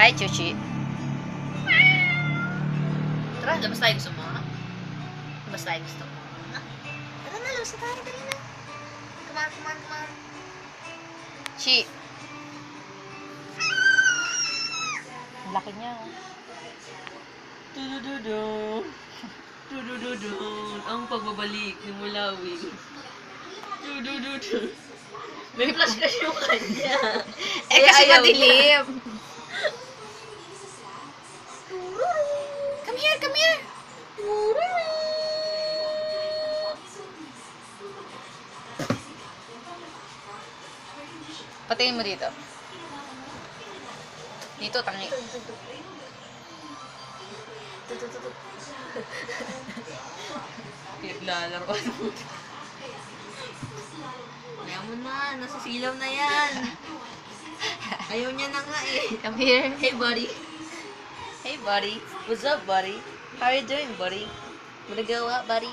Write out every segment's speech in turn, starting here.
Hi, Chuchi. Tara, labas tayo gusto mo, ha? Labas tayo gusto mo. Tara na, labas na tayo. Dali na. Come on, come on, come on. Chi. Ang laki niya. Tudududu. Tudududu. Ang pagbabalik ni Mulawing. Tudududu. May flash kasi yung kanya. Eh, kasi ayaw madilim. Come here, come here. Patingin mo dito. Dito, tangi. Lalaroan mo. Ayaw mo na, nasa silaw na yan. Ayaw niya na nga eh. Come here. Hey buddy. Hey, buddy. What's up buddy? How you doing, buddy? Wanna go out, buddy?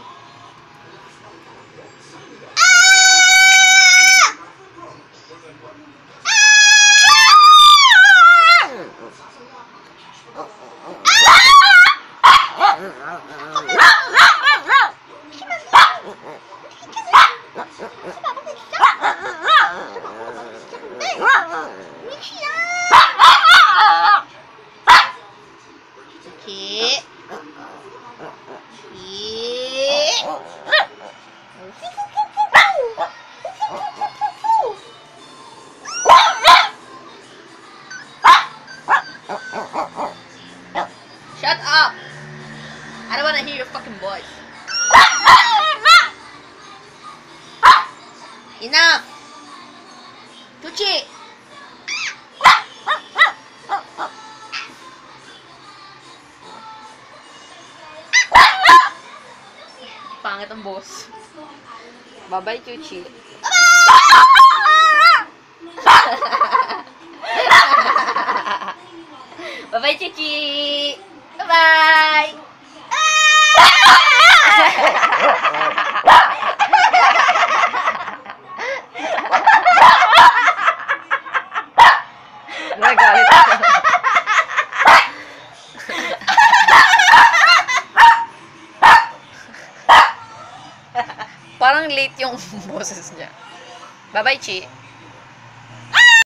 Ki. Shut up! I don't wanna hear your fucking voice. Enough! Tuchi! Pangit ang boss. Bye-bye, Chuchi. Bye-bye, Chuchi! Bye-bye! Nagalit ako. Parang late yung boses niya. Bye-bye, Chi.